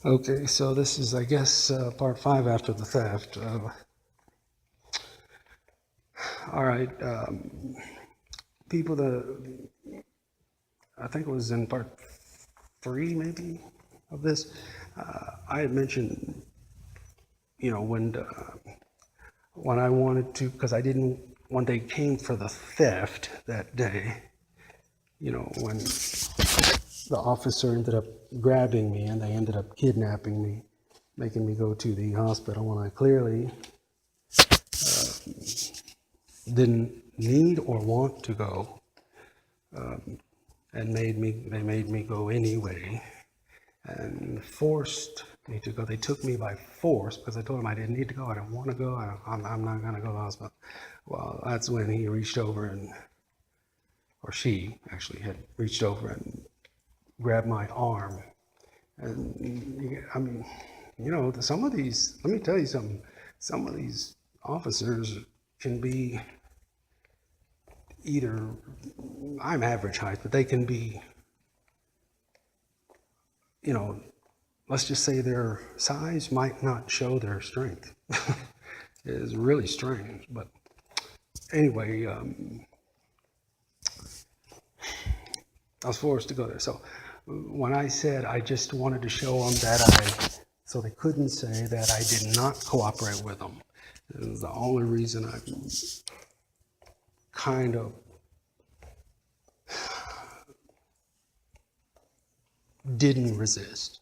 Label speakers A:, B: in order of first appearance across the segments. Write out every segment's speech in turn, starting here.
A: Okay, so this is, I guess, part 5 after the theft. All right, people, I think it was in part 3 maybe of this. I had mentioned, when I wanted to, because I didn't, when they came for the theft that day, when the officer ended up grabbing me and they ended up kidnapping me, making me go to the hospital when I clearly didn't need or want to go, and they made me go anyway, and forced me to go. They took me by force because I told them I didn't need to go. I don't want to go. I'm not going to go to the hospital. Well, that's when he reached over or she actually had reached over and grabbed my arm. And I mean, some of these, let me tell you something, some of these officers can be either, I'm average height, but they can be, let's just say their size might not show their strength. It is really strange. But anyway, I was forced to go there. So when I said I just wanted to show them that so they couldn't say that I did not cooperate with them. It was the only reason I kind of didn't resist.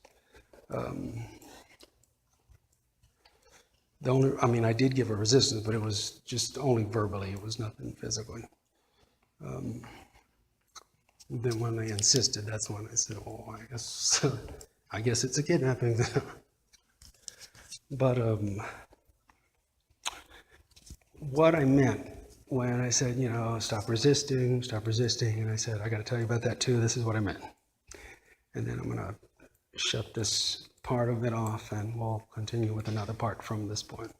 A: I did give a resistance, but it was just only verbally. It was nothing physically. Then when they insisted, that's when I said, "Oh, I guess it's a kidnapping." But what I meant when I said, stop resisting, and I said, I got to tell you about that too. This is what I meant. And then I'm going to shut this part of it off, and we'll continue with another part from this point.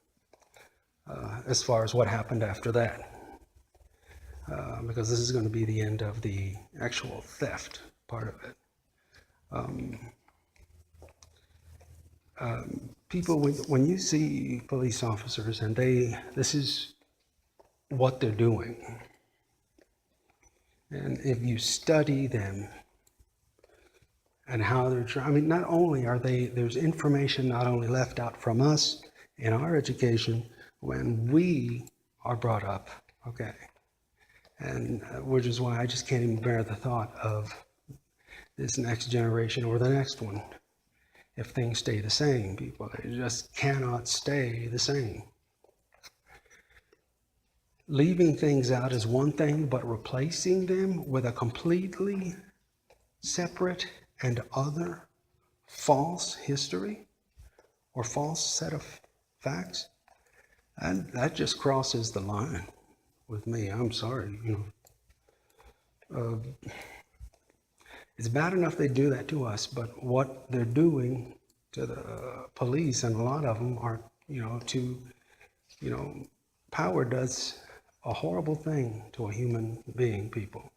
A: As far as what happened after that. Because this is going to be the end of the actual theft part of it. People, when you see police officers and this is what they're doing, and if you study them and how they're trying, not only are there's information not only left out from us in our education when we are brought up, okay? And which is why I just can't even bear the thought of this next generation or the next one. If things stay the same, people, they just cannot stay the same. Leaving things out is one thing, but replacing them with a completely separate and other false history or false set of facts, and that just crosses the line with me. I'm sorry, it's bad enough they do that to us, but what they're doing to the police, and a lot of them are, power does a horrible thing to a human being, people.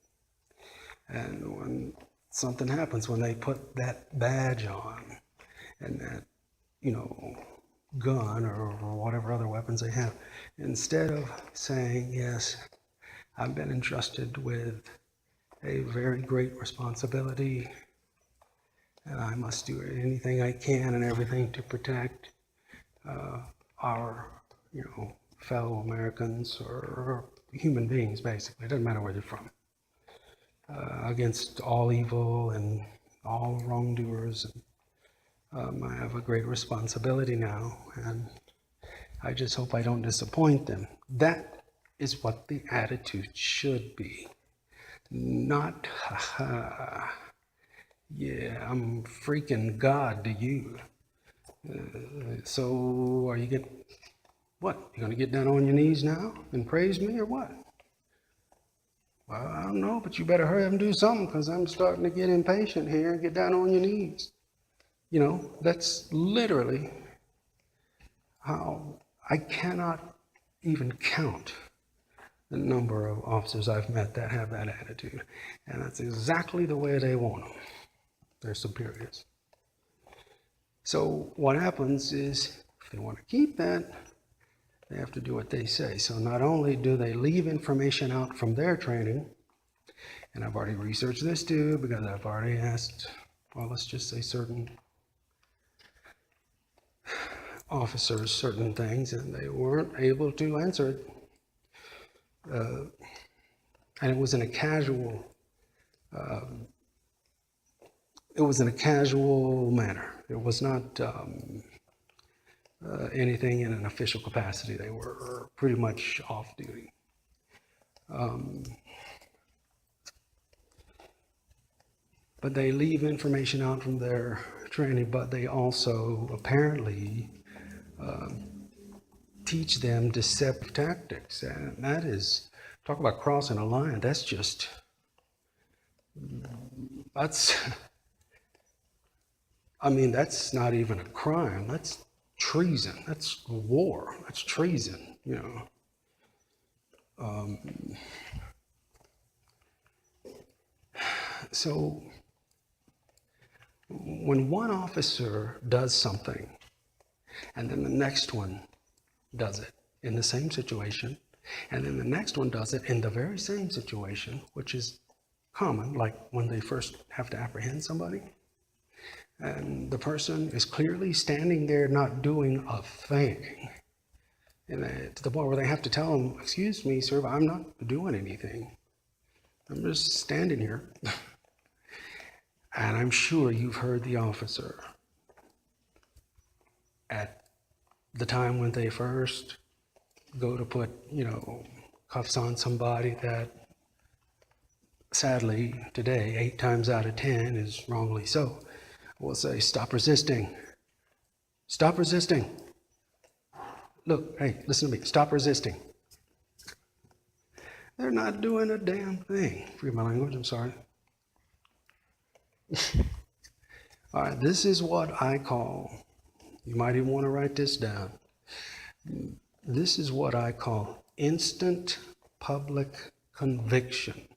A: And when something happens, when they put that badge on and that, gun or whatever other weapons they have, instead of saying, yes, I've been entrusted with a very great responsibility, and I must do anything I can and everything to protect our, fellow Americans or human beings, basically. It doesn't matter where they're from. Against all evil and all wrongdoers. I have a great responsibility now, and I just hope I don't disappoint them. That is what the attitude should be. Not, yeah, I'm freaking God to you. So are you what? You gonna get down on your knees now and praise me or what? Well, I don't know, but you better hurry up and do something, because I'm starting to get impatient here and get down on your knees. That's literally how I cannot even count the number of officers I've met that have that attitude. And that's exactly the way they want them, their superiors. So what happens is, if they want to keep that, they have to do what they say. So not only do they leave information out from their training, and I've already researched this too, because I've already asked, well, let's just say certain officers certain things, and they weren't able to answer it. And it was in a casual, manner. It was not anything in an official capacity. They were pretty much off duty. But they leave information out from their training, but they also apparently teach them deceptive tactics. And that is, talk about crossing a line, that's not even a crime. That's treason. That's war. That's treason, So when one officer does something, and then the next one does it in the same situation, and then the next one does it in the very same situation, which is common, like when they first have to apprehend somebody, and the person is clearly standing there not doing a thing, and to the point where they have to tell them, excuse me, sir, I'm not doing anything. I'm just standing here. And I'm sure you've heard the officer at the time when they first go to put, cuffs on somebody that sadly today, 8 times out of 10 is wrongly so, will say, stop resisting. Stop resisting. Look, hey, listen to me, stop resisting. They're not doing a damn thing. Forgive my language, I'm sorry. All right, this is what I call, you might even want to write this down. This is what I call instant public conviction.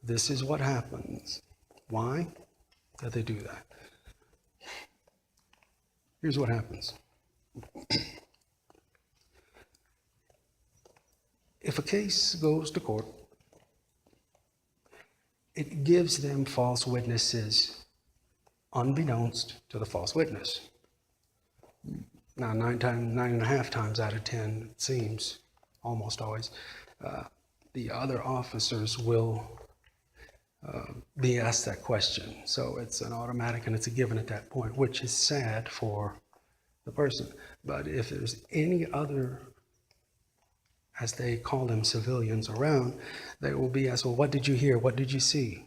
A: This is what happens. Why did they do that? Here's what happens. If a case goes to court, it gives them false witnesses unbeknownst to the false witness. Now, 9.5 times out of 10, it seems, almost always, the other officers will be asked that question. So it's an automatic and it's a given at that point, which is sad for the person. But if there's any other, as they call them, civilians around, they will be asked, well, what did you hear? What did you see?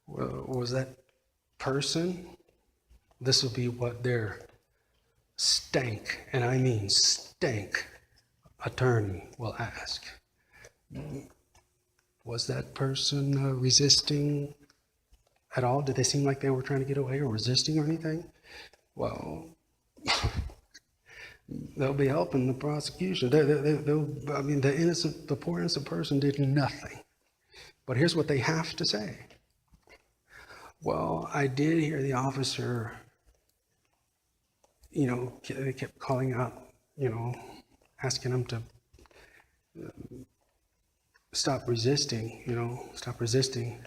A: Well, was that person? This will be what their stank, and I mean stank, attorney will ask. Was that person resisting at all? Did they seem like they were trying to get away or resisting or anything? Well, they'll be helping the prosecution. The poor innocent person did nothing. But here's what they have to say. Well, I did hear the officer, they kept calling out, asking them to stop resisting, stop resisting.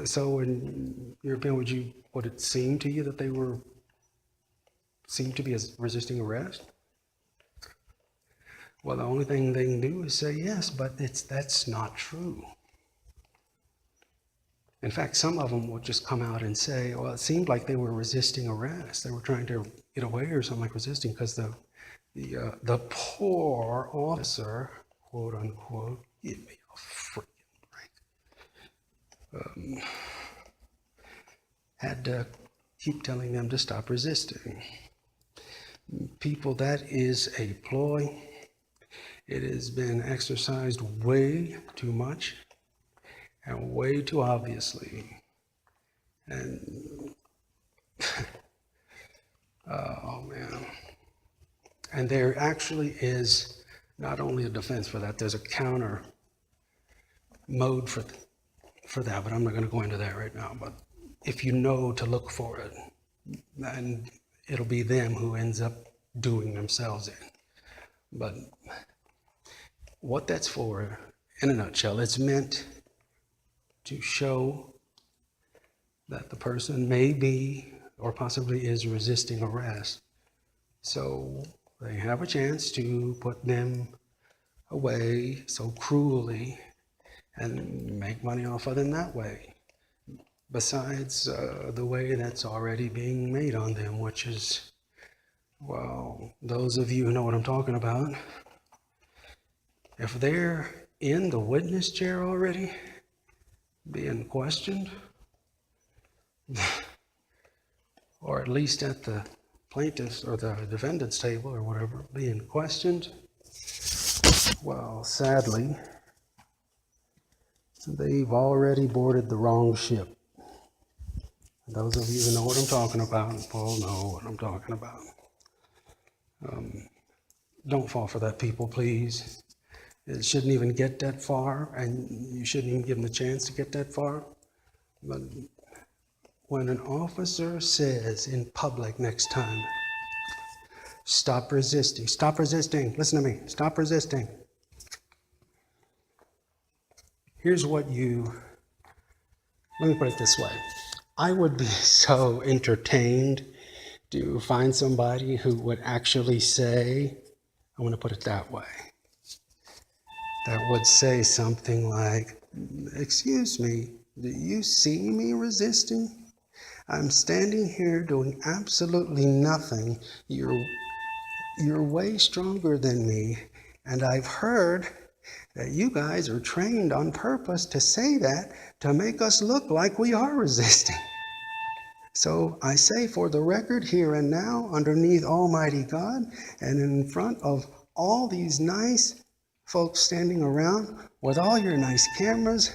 A: So in your opinion, would it seem to you that they seemed to be resisting arrest? Well, the only thing they can do is say yes, but that's not true. In fact, some of them will just come out and say, well, it seemed like they were resisting arrest. They were trying to get away or something, like resisting, because the poor officer, quote unquote, give me a freaking break, had to keep telling them to stop resisting. People, that is a ploy. It has been exercised way too much and way too obviously. And oh man. And there actually is not only a defense for that, there's a counter mode for that, but I'm not going to go into that right now. But if you know to look for it, and it'll be them who ends up doing themselves in. But what that's for, in a nutshell, it's meant to show that the person may be or possibly is resisting arrest. So they have a chance to put them away so cruelly and make money off of them that way. Besides the way that's already being made on them, which is, well, those of you who know what I'm talking about, if they're in the witness chair already, being questioned, or at least at the plaintiff's or the defendant's table or whatever, being questioned, well, sadly, they've already boarded the wrong ship. Those of you who know what I'm talking about will know what I'm talking about. Don't fall for that, people, please. It shouldn't even get that far, and you shouldn't even give them a chance to get that far. But when an officer says in public next time, stop resisting, listen to me, stop resisting. Here's what let me put it this way. I would be so entertained to find somebody who would actually say, I'm going to put it that way, that would say something like, excuse me, do you see me resisting? I'm standing here doing absolutely nothing. You're way stronger than me, and I've heard that you guys are trained on purpose to say that to make us look like we are resisting. So I say, for the record, here and now, underneath Almighty God, and in front of all these nice folks standing around with all your nice cameras,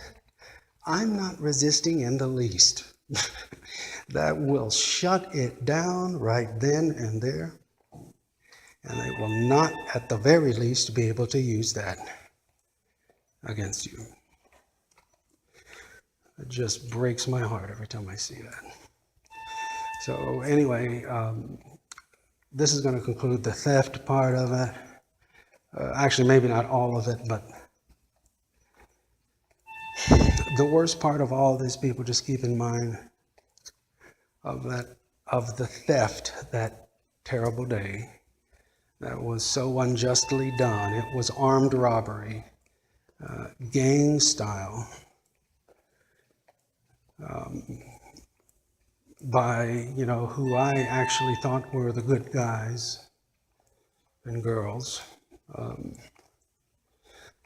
A: I'm not resisting in the least. That will shut it down right then and there. And they will not, at the very least, be able to use that against you. It just breaks my heart every time I see that. So anyway, this is going to conclude the theft part of it. Actually, maybe not all of it, but the worst part of all this, people, just keep in mind of the theft that terrible day that was so unjustly done. It was armed robbery, gang style, by, who I actually thought were the good guys and girls.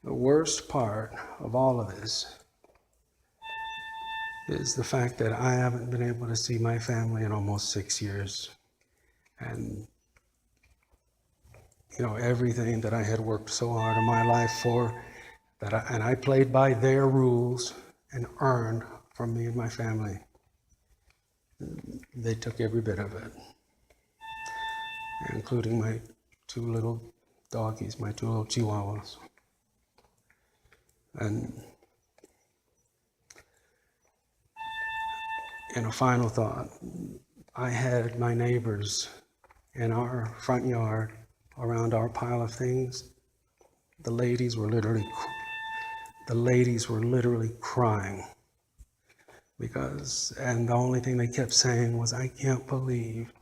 A: The worst part of all of this is the fact that I haven't been able to see my family in almost 6 years. And, everything that I had worked so hard in my life for, and I played by their rules and earned from me and my family. They took every bit of it, including my 2 little doggies, my 2 little CHIHUAHUAs. And in a final thought, I had my neighbors in our front yard around our pile of things. The ladies were literally crying and the only thing they kept saying was, I can't believe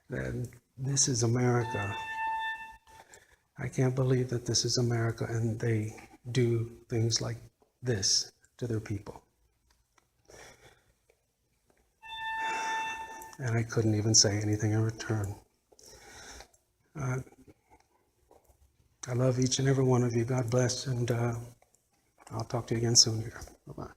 A: that this is America. I can't believe that this is America and they do things like this to their people. And I couldn't even say anything in return. I love each and every one of you. God bless, and I'll talk to you again soon here. Bye-bye.